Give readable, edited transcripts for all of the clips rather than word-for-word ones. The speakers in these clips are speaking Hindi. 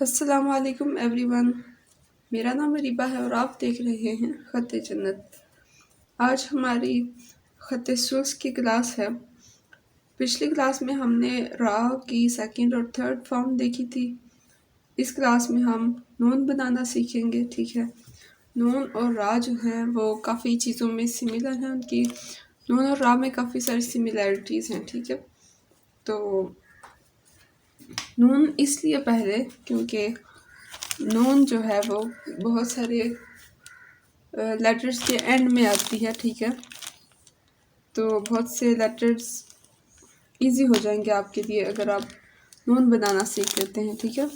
अस्सलाम वालेकुम एवरीवन। मेरा नाम रिबा है और आप देख रहे हैं ख़त जन्नत। आज हमारी ख़त सुल्स की क्लास है। पिछली क्लास में हमने रा की सेकंड और थर्ड फॉर्म देखी थी। इस क्लास में हम नून बनाना सीखेंगे। ठीक है, नून और रा जो हैं वो काफ़ी चीज़ों में सिमिलर हैं। उनकी नून और रा में काफ़ी सारी सिमिलैरिटीज़ हैं। ठीक है, तो नून इसलिए पहले क्योंकि नून जो है वो बहुत सारे लेटर्स के एंड में आती है। ठीक है, तो बहुत से लेटर्स इजी हो जाएंगे आपके लिए अगर आप नून बनाना सीख लेते हैं। ठीक है,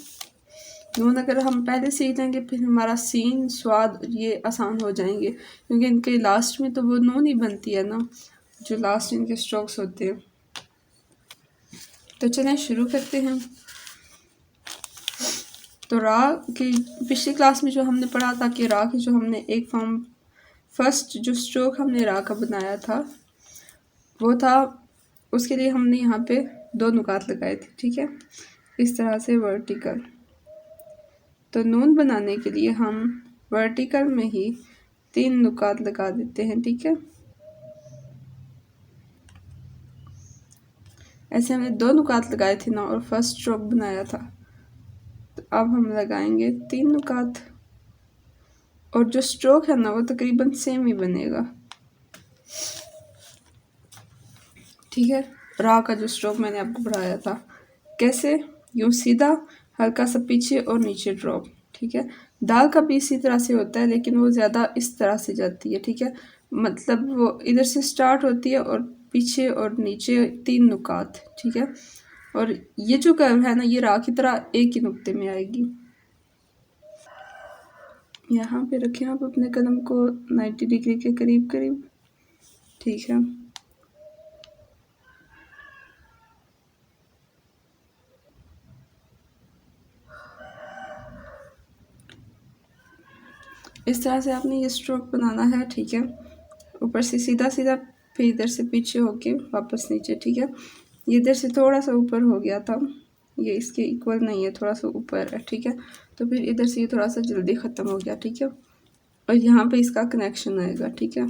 नून अगर हम पहले सीख लेंगे फिर हमारा सीन स्वाद ये आसान हो जाएंगे, क्योंकि इनके लास्ट में तो वो नून ही बनती है ना, जो लास्ट इनके स्ट्रोक्स होते हैं। तो चलें शुरू करते हैं। तो रा की पिछली क्लास में जो हमने पढ़ा था कि रा की जो हमने एक फॉर्म फर्स्ट जो स्ट्रोक हमने रा का बनाया था वो था, उसके लिए हमने यहाँ पे 2 नुकात लगाए थे। ठीक है, इस तरह से वर्टिकल। तो नून बनाने के लिए हम वर्टिकल में ही 3 नुकात लगा देते हैं। ठीक है, ऐसे हमने 2 नुकात लगाए थे ना और फर्स्ट स्ट्रोक बनाया था। तो अब हम लगाएंगे 3 नुकात और जो स्ट्रोक है ना वो तकरीबन सेम ही बनेगा। ठीक है, रा का जो स्ट्रोक मैंने आपको पढ़ाया था कैसे, यूँ सीधा हल्का सा पीछे और नीचे ड्रॉप। ठीक है, दाल का भी इसी तरह से होता है लेकिन वो ज़्यादा इस तरह से जाती है। ठीक है, मतलब वो इधर से स्टार्ट होती है और पीछे और नीचे 3 नुकात। ठीक है, और ये जो कर्व है ना ये रा की तरह एक ही नुक्ते में आएगी। यहाँ पे रखें आप अपने कदम को 90 डिग्री के करीब करीब। ठीक है, इस तरह से आपने ये स्ट्रोक बनाना है। ठीक है, ऊपर से सीधा सीधा फिर इधर से पीछे होके वापस नीचे। ठीक है, ये इधर से थोड़ा सा ऊपर हो गया था, ये इसके इक्वल नहीं है, थोड़ा सा ऊपर है। ठीक है, तो फिर इधर से ये थोड़ा सा जल्दी ख़त्म हो गया। ठीक है, और यहाँ पे इसका कनेक्शन आएगा। ठीक है,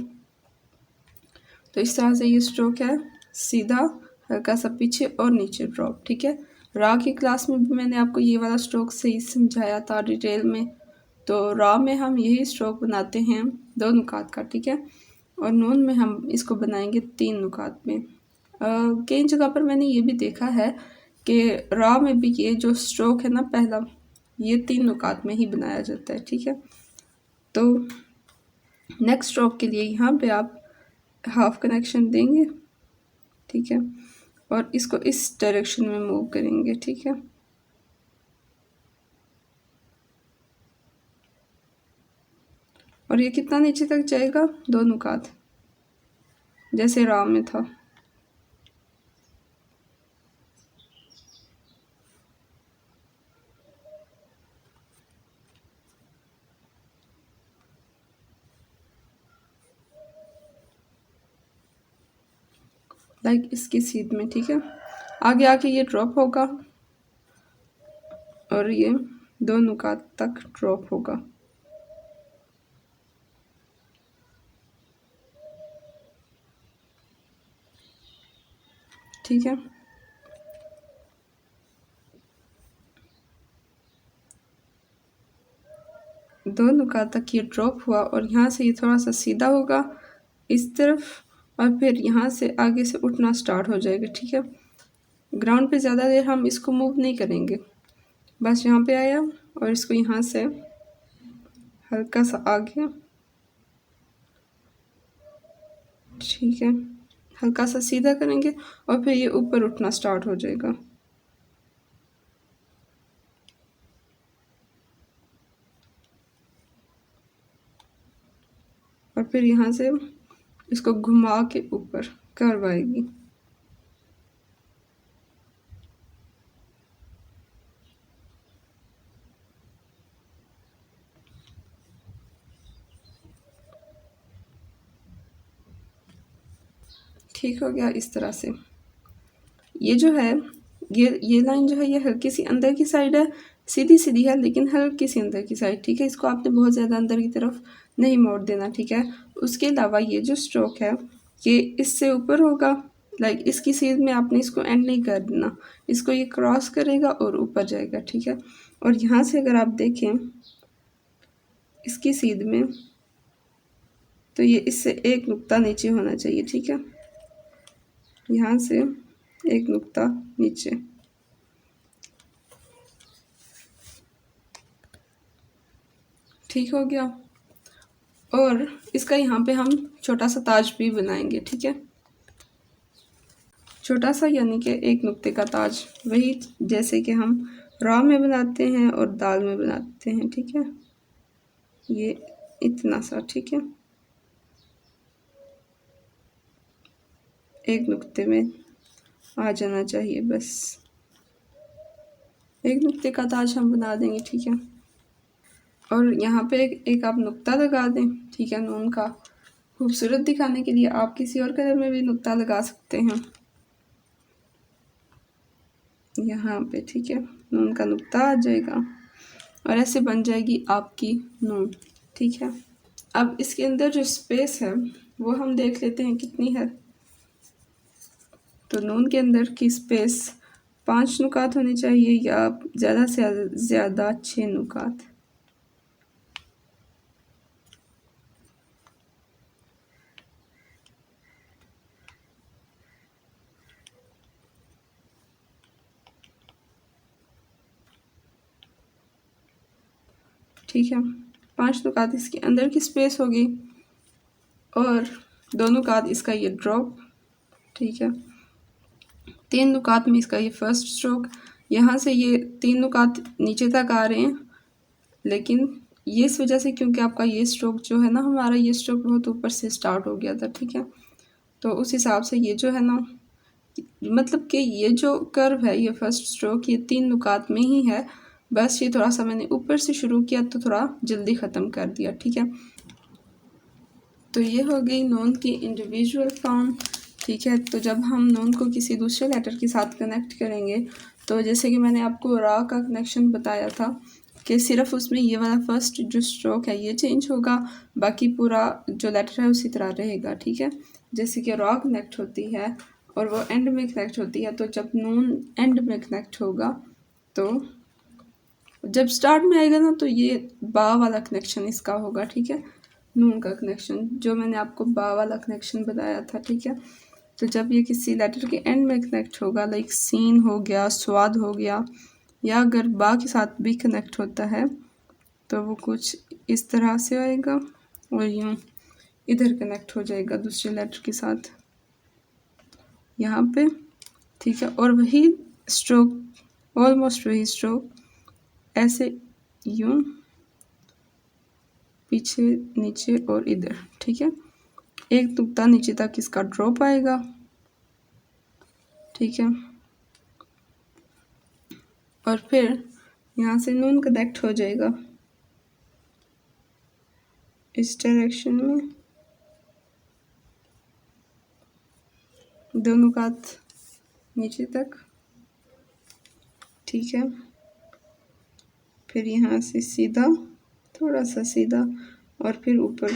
तो इस तरह से ये स्ट्रोक है, सीधा हल्का सा पीछे और नीचे ड्रॉप। ठीक है, रा की क्लास में भी मैंने आपको ये वाला स्ट्रोक सही समझाया था डिटेल में। तो रा में हम यही स्ट्रोक बनाते हैं 2 नुकात का। ठीक है, और नून में हम इसको बनाएंगे 3 नुकात में। कई जगह पर मैंने ये भी देखा है कि रा में भी ये जो स्ट्रोक है ना पहला, ये 3 नुकात में ही बनाया जाता है। ठीक है, तो नेक्स्ट स्ट्रोक के लिए यहाँ पे आप हाफ कनेक्शन देंगे। ठीक है, और इसको इस डायरेक्शन में मूव करेंगे। ठीक है, और ये कितना नीचे तक जाएगा, 2 नुकात, जैसे रा में था। लाइक इसकी सीध में। ठीक है, आगे आके ये ड्रॉप होगा और ये 2 नुकात तक ड्रॉप होगा। ठीक है, दो नुकात तक ये ड्रॉप हुआ और यहाँ से ये थोड़ा सा सीधा होगा इस तरफ और फिर यहाँ से आगे से उठना स्टार्ट हो जाएगा। ठीक है, ग्राउंड पे ज़्यादा देर हम इसको मूव नहीं करेंगे, बस यहाँ पे आया और इसको यहाँ से हल्का सा आगे। ठीक है, हल्का सा सीधा करेंगे और फिर ये ऊपर उठना स्टार्ट हो जाएगा। और फिर यहाँ से इसको घुमा के ऊपर कर्व आएगी। ठीक हो गया इस तरह से। ये जो है ये लाइन जो है ये हल्की सी अंदर की साइड है, सीधी सीधी है लेकिन हल्की सी अंदर की साइड, ठीक है। इसको आपने बहुत ज़्यादा अंदर की तरफ नहीं मोड़ देना, ठीक है। उसके अलावा ये जो स्ट्रोक है ये इससे ऊपर होगा, लाइक इसकी सीध में आपने इसको एंड नहीं कर देना, इसको ये क्रॉस करेगा और ऊपर जाएगा, ठीक है। और यहाँ से अगर आप देखें इसकी सीध में, तो ये इससे एक नुक्ता नीचे होना चाहिए, ठीक है। यहाँ से एक नुक्ता नीचे, ठीक हो गया। और इसका यहाँ पे हम छोटा सा ताज भी बनाएंगे, ठीक है। छोटा सा यानी कि एक नुक्ते का ताज, वही जैसे कि हम रॉ में बनाते हैं और दाल में बनाते हैं, ठीक है। ये इतना सा, ठीक है, एक नुक्ते में आ जाना चाहिए, बस एक नुक्ते का ताज हम बना देंगे, ठीक है। और यहाँ पे एक आप नुक्ता लगा दें, ठीक है। नून का खूबसूरत दिखाने के लिए आप किसी और कलर में भी नुक्ता लगा सकते हैं यहाँ पे, ठीक है। नून का नुक्ता आ जाएगा और ऐसे बन जाएगी आपकी नून, ठीक है। अब इसके अंदर जो स्पेस है वो हम देख लेते हैं कितनी है। तो नून के अंदर की स्पेस 5 नुकात होनी चाहिए या ज़्यादा से ज़्यादा 6 नुकात। ठीक है, 5 नुकात इसके अंदर की स्पेस होगी और 2 नुकात इसका ये ड्रॉप, ठीक है। 3 नुकात में इसका ये फर्स्ट स्ट्रोक, यहाँ से ये 3 नुकात नीचे तक आ रहे हैं, लेकिन ये इस वजह से क्योंकि आपका ये स्ट्रोक जो है ना, हमारा ये स्ट्रोक बहुत ऊपर से स्टार्ट हो गया था, ठीक है। तो उस हिसाब से ये जो है ना, मतलब कि ये जो कर्व है, ये फर्स्ट स्ट्रोक, ये 3 नुकात में ही है, बस ये थोड़ा सा मैंने ऊपर से शुरू किया तो थोड़ा जल्दी ख़त्म कर दिया, ठीक है। तो ये हो गई नून की इंडिविजुअल फॉर्म, ठीक है। तो जब हम नून को किसी दूसरे लेटर के साथ कनेक्ट करेंगे, तो जैसे कि मैंने आपको रा का कनेक्शन बताया था कि सिर्फ उसमें ये वाला फर्स्ट जो स्ट्रोक है ये चेंज होगा, बाकी पूरा जो लेटर है उसी तरह रहेगा, ठीक है। जैसे कि रा कनेक्ट होती है और वो एंड में कनेक्ट होती है, तो जब नून एंड में कनेक्ट होगा, तो जब स्टार्ट में आएगा ना, तो ये बा वाला कनेक्शन इसका होगा, ठीक है। नून का कनेक्शन जो मैंने आपको बा वाला कनेक्शन बताया था, ठीक है। तो जब ये किसी लेटर के एंड में कनेक्ट होगा, लाइक सीन हो गया, स्वाद हो गया, या अगर बा के साथ भी कनेक्ट होता है, तो वो कुछ इस तरह से आएगा और यूँ इधर कनेक्ट हो जाएगा दूसरे लेटर के साथ यहाँ पे, ठीक है। और वही स्ट्रोक, ऑलमोस्ट वही स्ट्रोक ऐसे यूँ पीछे नीचे और इधर, ठीक है। एक नुक्ता नीचे तक इसका ड्रॉप आएगा, ठीक है। और फिर यहाँ से नून कनेक्ट हो जाएगा इस डायरेक्शन में, 2 नुकात नीचे तक, ठीक है। फिर यहाँ से सीधा, थोड़ा सा सीधा, और फिर ऊपर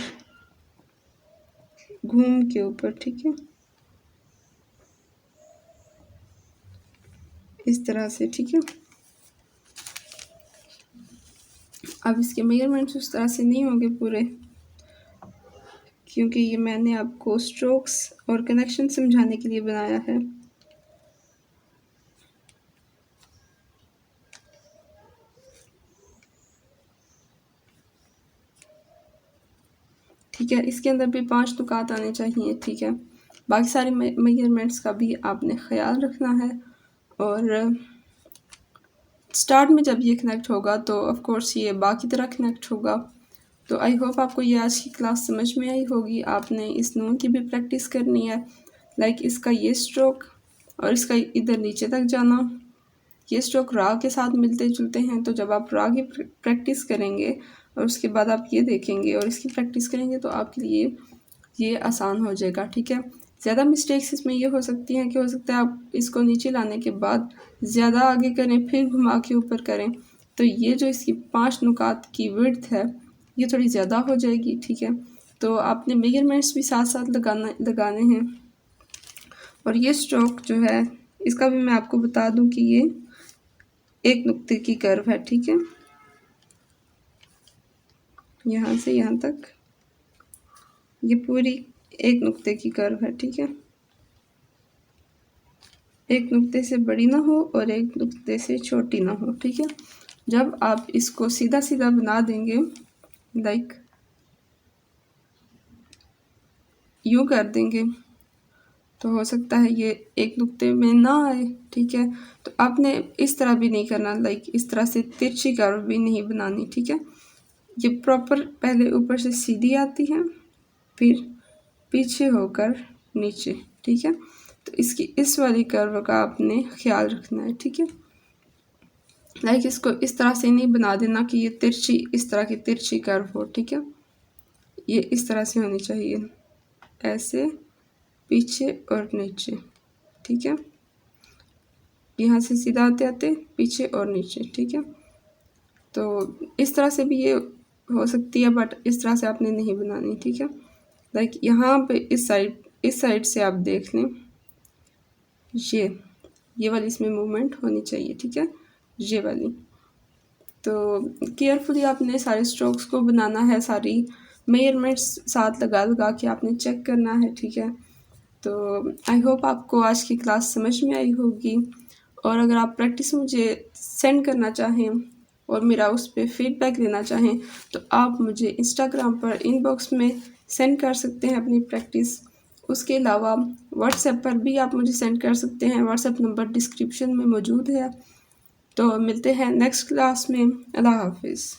घूम के ऊपर, ठीक है, इस तरह से, ठीक है। अब इसके मेजरमेंट्स उस तरह से नहीं होंगे पूरे, क्योंकि ये मैंने आपको स्ट्रोक्स और कनेक्शन समझाने के लिए बनाया है। ठीक है, इसके अंदर भी 5 नुकात आने चाहिए, ठीक है। बाकी सारे मेजरमेंट्स का भी आपने ख्याल रखना है। और स्टार्ट में जब ये कनेक्ट होगा तो ऑफ कोर्स ये बाकी तरह कनेक्ट होगा। तो आई होप आपको ये आज की क्लास समझ में आई होगी। आपने इस नून की भी प्रैक्टिस करनी है, लाइक इसका ये स्ट्रोक और इसका इधर नीचे तक जाना, ये स्ट्रोक रा के साथ मिलते जुलते हैं। तो जब आप रा की प्रैक्टिस करेंगे और उसके बाद आप ये देखेंगे और इसकी प्रैक्टिस करेंगे, तो आपके लिए ये आसान हो जाएगा, ठीक है। ज़्यादा मिस्टेक्स इसमें ये हो सकती हैं कि हो सकता है आप इसको नीचे लाने के बाद ज़्यादा आगे करें, फिर घुमा के ऊपर करें, तो ये जो इसकी 5 नुकात की विड्थ है ये थोड़ी ज़्यादा हो जाएगी, ठीक है। तो आपने मेजरमेंट्स भी साथ साथ लगाने हैं। और ये स्ट्रोक जो है इसका भी मैं आपको बता दूं कि ये एक नुक्ते की कर्व है, ठीक है। यहाँ से यहाँ तक ये पूरी एक नुक्ते की कर्व है, ठीक है। एक नुक्ते से बड़ी ना हो और एक नुक्ते से छोटी ना हो, ठीक है। जब आप इसको सीधा सीधा बना देंगे, लाइक यूँ कर देंगे, तो हो सकता है ये एक नुक्ते में ना आए, ठीक है। तो आपने इस तरह भी नहीं करना, लाइक इस तरह से तिरछी कर्व भी नहीं बनानी, ठीक है। ये प्रॉपर पहले ऊपर से सीधी आती है, फिर पीछे होकर नीचे, ठीक है। तो इसकी इस वाली कर्व का आपने ख्याल रखना है, ठीक है। लाइक इसको इस तरह से नहीं बना देना कि ये तिरछी, इस तरह की तिरछी कर्व हो, ठीक है। ये इस तरह से होनी चाहिए, ऐसे पीछे और नीचे, ठीक है। यहाँ से सीधा आते आते पीछे और नीचे, ठीक है। तो इस तरह से भी ये हो सकती है, बट इस तरह से आपने नहीं बनानी, ठीक है। लाइक यहाँ पे इस साइड से आप देख लें, ये वाली इसमें मूवमेंट होनी चाहिए, ठीक है, ये वाली। तो केयरफुली आपने सारे स्ट्रोक्स को बनाना है, सारी मेजरमेंट्स साथ लगा लगा के आपने चेक करना है, ठीक है। तो आई होप आपको आज की क्लास समझ में आई होगी। और अगर आप प्रैक्टिस मुझे सेंड करना चाहें और मेरा उस पर फीडबैक लेना चाहें तो आप मुझे इंस्टाग्राम पर इनबॉक्स में सेंड कर सकते हैं अपनी प्रैक्टिस। उसके अलावा व्हाट्सएप पर भी आप मुझे सेंड कर सकते हैं, व्हाट्सएप नंबर डिस्क्रिप्शन में मौजूद है। तो मिलते हैं नेक्स्ट क्लास में। अल्लाह हाफिज़।